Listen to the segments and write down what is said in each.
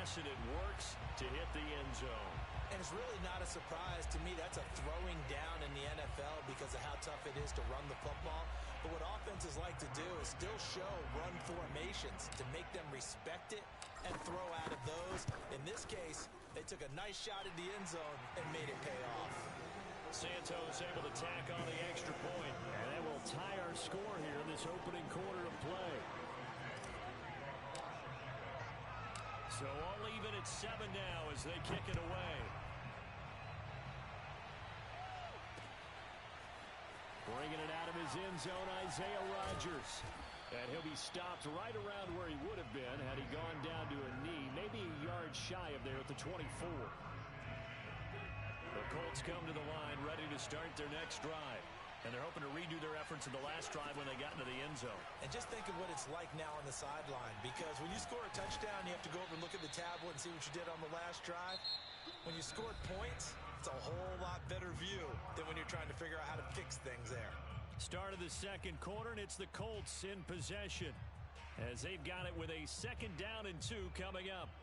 pass, and it works to hit the end zone. And it's really not a surprise to me. That's a throwing down in the NFL because of how tough it is to run the football. But what offenses like to do is still show run formations to make them respect it and throw out of those. In this case, they took a nice shot at the end zone and made it pay off. Santos able to tack on the extra point. And that will tie our score here in this opening quarter of play. So all even at 7 now as they kick it away. Bringing it out of his end zone, Isaiah Rodgers. And he'll be stopped right around where he would have been had he gone down to a knee, maybe a yard shy of there at the 24. The Colts come to the line, ready to start their next drive. And they're hoping to redo their efforts in the last drive when they got into the end zone. And just think of what it's like now on the sideline, because when you score a touchdown, you have to go over and look at the tablet and see what you did on the last drive. When you scored points, it's a whole lot better view than when you're trying to figure out how to fix things there. Start of the second quarter, and it's the Colts in possession as they've got it with a 2nd down and 2 coming up.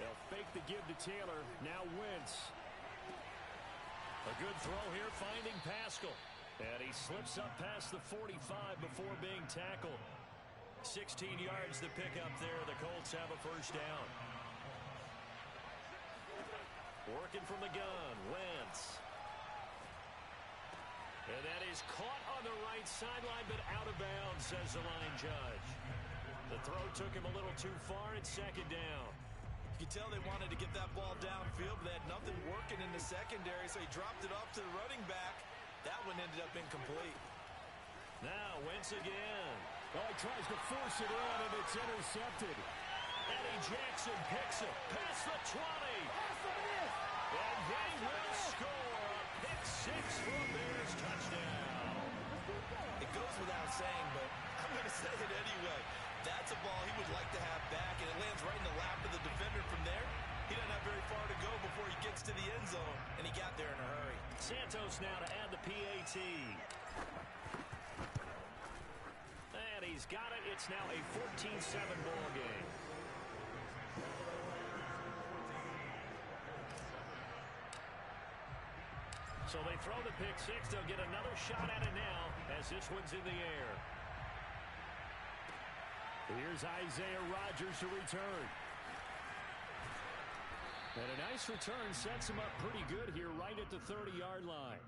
They'll fake the give to Taylor. Now Wentz. A good throw here, finding Pascal. And he slips up past the 45 before being tackled. 16 yards to pick up there. The Colts have a 1st down. Working from the gun, Wentz. And that is caught on the right sideline, but out of bounds, says the line judge. The throw took him a little too far. It's 2nd down. You can tell they wanted to get that ball downfield, but they had nothing working in the secondary, so he dropped it off to the running back. That one ended up incomplete. Now Wentz again. Oh, he tries to force it in, and it's intercepted. Eddie Jackson picks it past the 20. And they will score a pick 6 for a Bears touchdown. It goes without saying, but I'm going to say it anyway. That's a ball he would like to have back, and it lands right in the lap of the defender from there. He doesn't have very far to go before he gets to the end zone, and he got there in a hurry. Santos now to add the PAT. And he's got it. It's now a 14-7 ball game. So they throw the pick 6. They'll get another shot at it now as this one's in the air. Here's Isaiah Rodgers to return. And a nice return sets him up pretty good here right at the 30-yard line.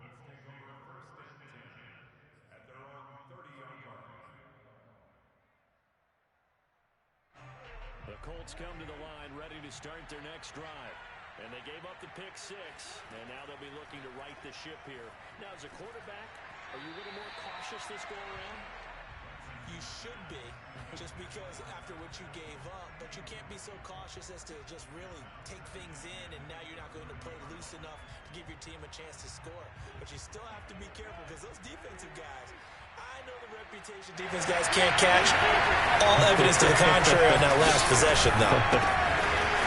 The Colts come to the line ready to start their next drive. And they gave up the pick 6, and now they'll be looking to right the ship here. Now, as a quarterback, are you a little more cautious this go-around? You should be, just because after what you gave up, but you can't be so cautious as to just really take things in, and now you're not going to play loose enough to give your team a chance to score. But you still have to be careful, because those defensive guys, I know the reputation defense guys can't catch. All evidence to the contrary on that last possession, though.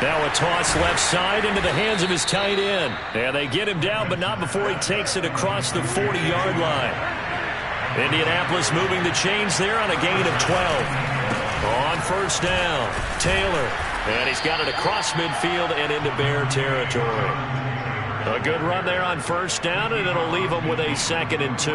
Now a toss left side into the hands of his tight end. And they get him down, but not before he takes it across the 40-yard line. Indianapolis moving the chains there on a gain of 12. On 1st down, Taylor. And he's got it across midfield and into Bear territory. A good run there on 1st down, and it'll leave him with a 2nd and 2.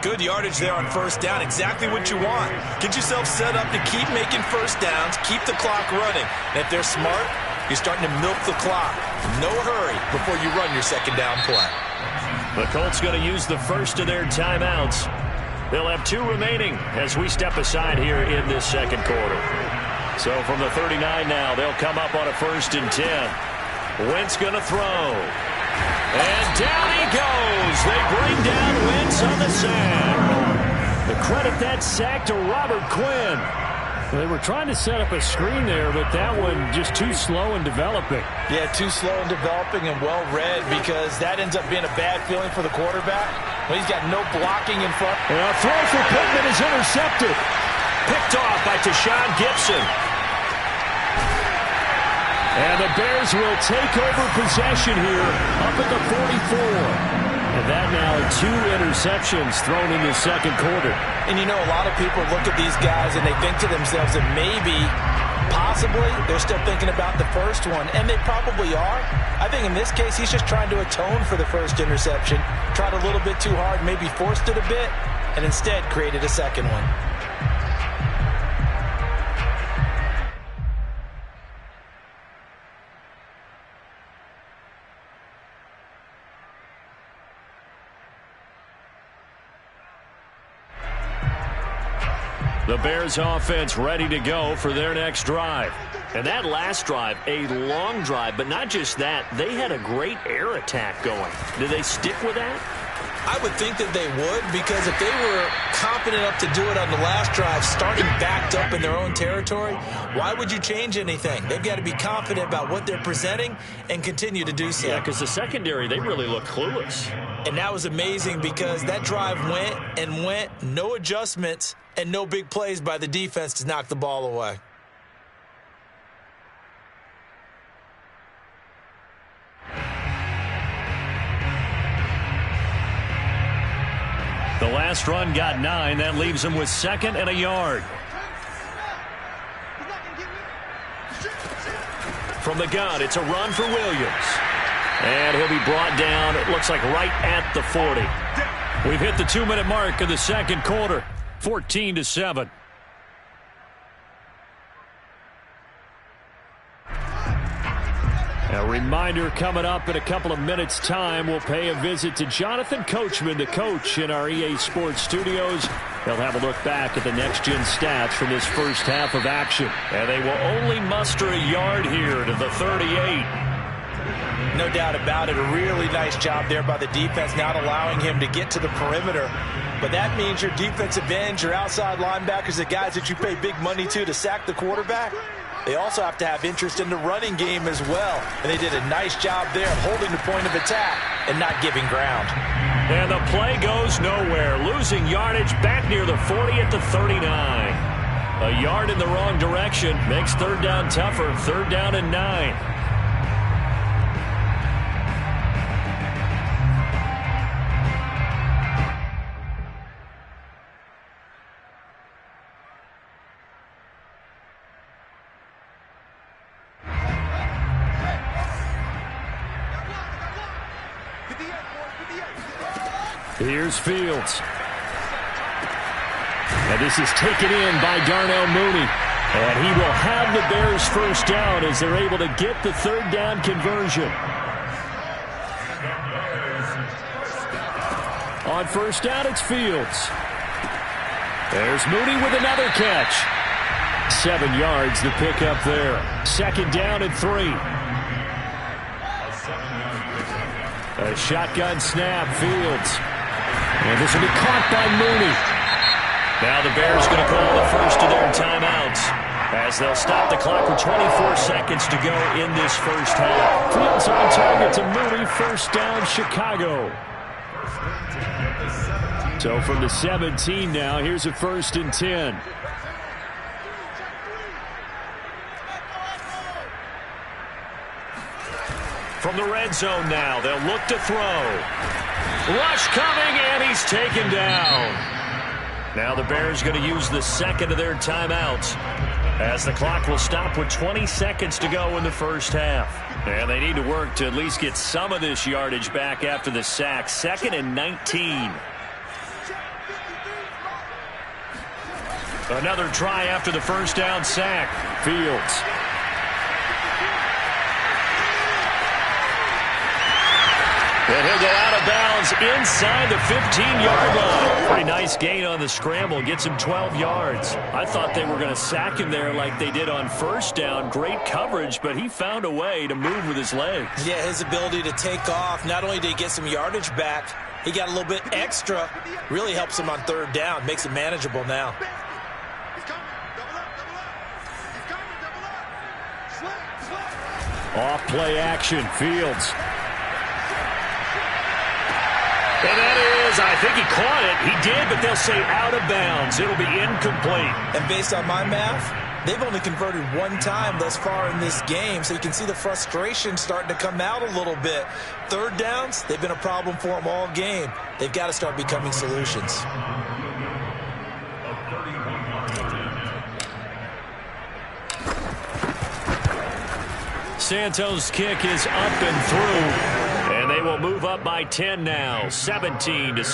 Good yardage there on 1st down. Exactly what you want. Get yourself set up to keep making 1st downs, keep the clock running. And if they're smart, you're starting to milk the clock. No hurry before you run your 2nd down play. The Colts going to use the first of their timeouts. They'll have 2 remaining as we step aside here in this 2nd quarter. So from the 39 now, they'll come up on a 1st and 10. Wentz going to throw. And down he goes. They bring down Wentz on the sack. The credit that sack to Robert Quinn. They were trying to set up a screen there, but that one just too slow in developing. Yeah, too slow in developing and well read, because that ends up being a bad feeling for the quarterback. Well, he's got no blocking in front. And a throw for Pittman is intercepted. Picked off by Tashawn Gibson. And the Bears will take over possession here up at the 44. And that now 2 interceptions thrown in the second quarter. And you know, a lot of people look at these guys and they think to themselves that maybe, possibly, they're still thinking about the first one. And they probably are. I think in this case, he's just trying to atone for the first interception. Tried a little bit too hard, maybe forced it a bit, and instead created a second one. The Bears offense ready to go for their next drive. And that last drive, a long drive, but not just that. They had a great air attack going. Do they stick with that? I would think that they would, because if they were confident enough to do it on the last drive, starting backed up in their own territory, why would you change anything? They've got to be confident about what they're presenting and continue to do so. Yeah, because the secondary, they really look clueless. And that was amazing because that drive went and went, no adjustments, and no big plays by the defense to knock the ball away. The last run got 9. That leaves him with 2nd and a yard. From the gun, it's a run for Williams. And he'll be brought down, it looks like right at the 40. We've hit the 2-minute mark of the second quarter. 14-7. A reminder coming up in a couple of minutes' time. We'll pay a visit to Jonathan Coachman, the coach in our EA Sports studios. He'll have a look back at the next-gen stats from this first half of action. And they will only muster a yard here to the 38. No doubt about it. A really nice job there by the defense, not allowing him to get to the perimeter. But that means your defensive ends, your outside linebackers, the guys that you pay big money to sack the quarterback, they also have to have interest in the running game as well. And they did a nice job there of holding the point of attack and not giving ground. And the play goes nowhere. Losing yardage back near the 40 at the 39. A yard in the wrong direction makes third down tougher. 3rd down and 9. Here's Fields. And this is taken in by Darnell Mooney. And he will have the Bears first down as they're able to get the 3rd down conversion. On first down, it's Fields. There's Mooney with another catch. 7 yards the pickup there. 2nd down and 3. A shotgun snap, Fields. And this will be caught by Mooney. Now the Bears going to call the first of their timeouts as they'll stop the clock with 24 seconds to go in this first half. Fields on target to Mooney. First down, Chicago. So from the 17 now, here's a 1st and 10. From the red zone now, they'll look to throw. Rush coming, and he's taken down. Now the Bears going to use the 2nd of their timeouts as the clock will stop with 20 seconds to go in the first half. And they need to work to at least get some of this yardage back after the sack. 2nd and 19. Another try after the first down sack. Fields. And he'll go out of bounds inside the 15-yard line. Pretty nice gain on the scramble. Gets him 12 yards. I thought they were going to sack him there like they did on first down. Great coverage, but he found a way to move with his legs. Yeah, his ability to take off. Not only did he get some yardage back, he got a little bit extra. Really helps him on 3rd down. Makes it manageable now. Off play action, Fields. And that is, I think he caught it. He did, but they'll say out of bounds. It'll be incomplete. And based on my math, they've only converted one time thus far in this game, so you can see the frustration starting to come out a little bit. Third downs, they've been a problem for them all game. They've got to start becoming solutions. Santos' kick is up and through, and they will move up by 10 now, 17-7.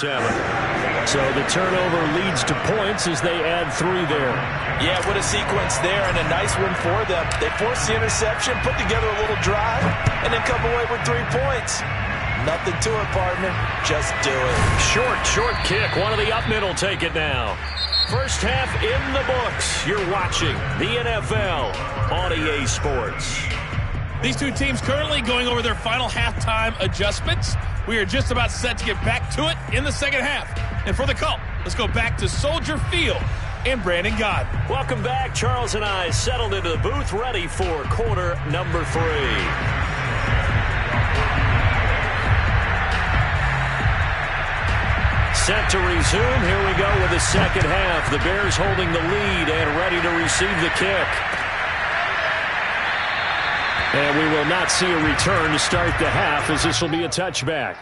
So the turnover leads to points as they add 3 there. Yeah, what a sequence there, and a nice one for them. They forced the interception, put together a little drive, and then come away with 3 points. Nothing to it, partner. Just do it. Short kick. One of the up middle take it now. First half in the books. You're watching the NFL on EA Sports. These two teams currently going over their final halftime adjustments. We are just about set to get back to it in the second half. And for the call, let's go back to Soldier Field and Brandon Gaudin. Welcome back. Charles and I settled into the booth, ready for quarter number 3. Set to resume. Here we go with the second half. The Bears holding the lead and ready to receive the kick. And we will not see a return to start the half, as this will be a touchback.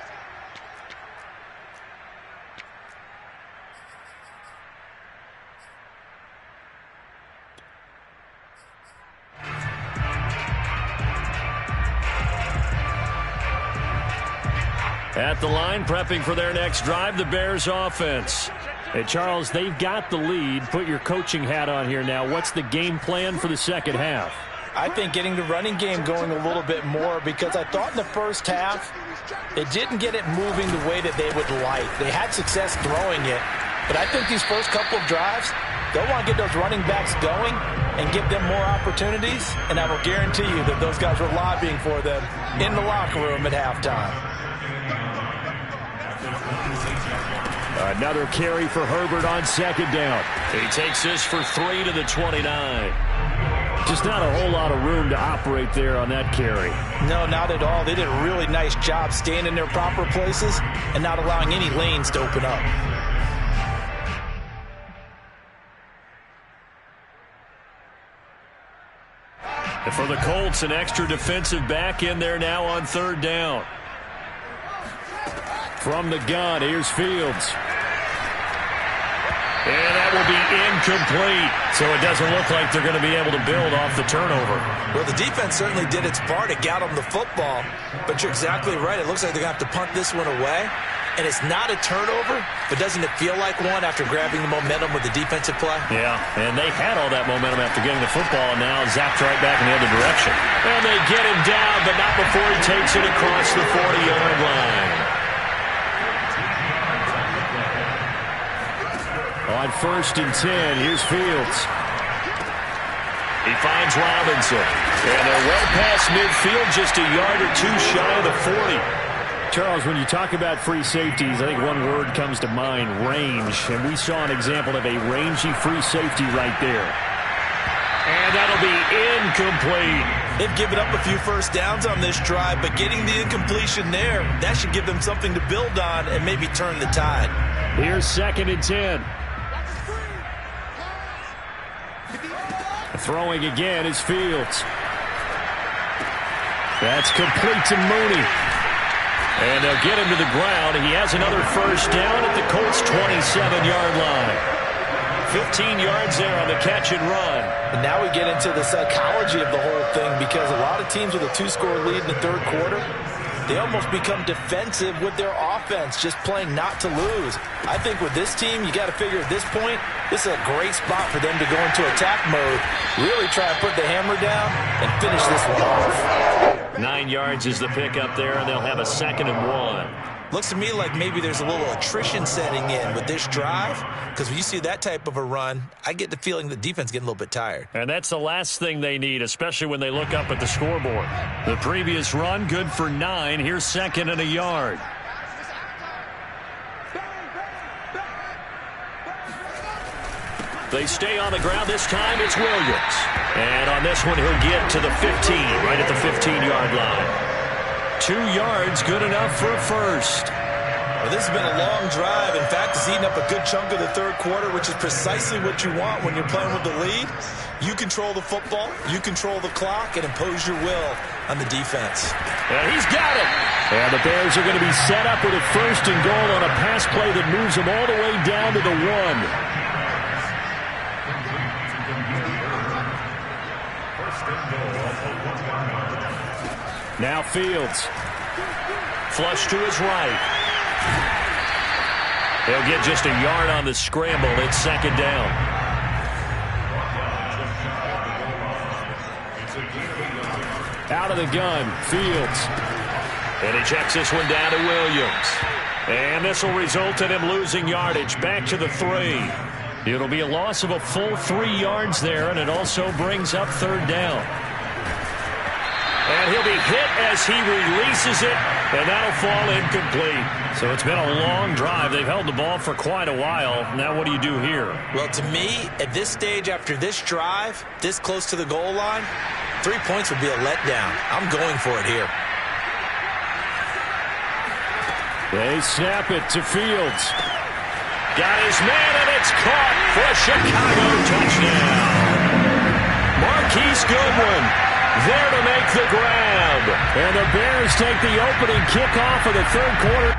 At the line, prepping for their next drive, the Bears offense. Hey, Charles, they've got the lead. Put your coaching hat on here now. What's the game plan for the second half? I think getting the running game going a little bit more, because I thought in the first half it didn't get it moving the way that they would like. They had success throwing it, but I think these first couple of drives, they'll want to get those running backs going and give them more opportunities, and I will guarantee you that those guys were lobbying for them in the locker room at halftime. Another carry for Herbert on second down. He takes this for 3 to the 29. Just not a whole lot of room to operate there on that carry. No, not at all. They did a really nice job staying in their proper places and not allowing any lanes to open up. And for the Colts, an extra defensive back in there now on third down. From the gun, here's Fields. And that will be incomplete. So it doesn't look like they're going to be able to build off the turnover. Well, the defense certainly did its part to get them the football. But you're exactly right. It looks like they're going to have to punt this one away. And it's not a turnover, but doesn't it feel like one after grabbing the momentum with the defensive play? Yeah, and they had all that momentum after getting the football, and now zapped right back in the other direction. And they get him down, but not before he takes it across the 40-yard line. On 1st and 10, here's Fields. He finds Robinson. And they're well past midfield, just a yard or 2 shy of the 40. Charles, when you talk about free safeties, I think one word comes to mind, range. And we saw an example of a rangy free safety right there. And that'll be incomplete. They've given up a few first downs on this drive, but getting the incompletion there, that should give them something to build on and maybe turn the tide. Here's 2nd and 10. Throwing again is Fields. That's complete to Mooney. And they'll get him to the ground. He has another first down at the Colts' 27-yard line. 15 yards there on the catch and run. And now we get into the psychology of the whole thing, because a lot of teams with a 2-score lead in the third quarter, they almost become defensive with their offense, just playing not to lose. I think with this team, you got to figure at this point, this is a great spot for them to go into attack mode, really try and put the hammer down and finish this one off. 9 yards is the pickup there, and they'll have a 2nd and 1. Looks to me like maybe there's a little attrition setting in with this drive, because when you see that type of a run, I get the feeling the defense getting a little bit tired. And that's the last thing they need, especially when they look up at the scoreboard. The previous run, good for 9. Here's 2nd and a yard. They stay on the ground. This time it's Williams. And on this one, he'll get to the 15, right at the 15-yard line. 2 yards, good enough for a first. Well, this has been a long drive. In fact, it's eaten up a good chunk of the third quarter, which is precisely what you want when you're playing with the lead. You control the football, you control the clock, and impose your will on the defense. And he's got it. And the Bears are going to be set up with a 1st and goal on a pass play that moves them all the way down to the 1. Now Fields. Flush to his right. He'll get just a yard on the scramble. It's 2nd down. Out of the gun, Fields. And he checks this one down to Williams. And this will result in him losing yardage back to the 3. It'll be a loss of a full 3 yards there, and it also brings up 3rd down. And he'll be hit as he releases it, and that'll fall incomplete. So it's been a long drive. They've held the ball for quite a while. Now what do you do here? Well, to me, at this stage after this drive, this close to the goal line, 3 points would be a letdown. I'm going for it here. They snap it to Fields. Got his man, and it's caught for a Chicago touchdown. Marquise Goodwin there to make the grab. And the Bears take the opening kickoff of the third quarter.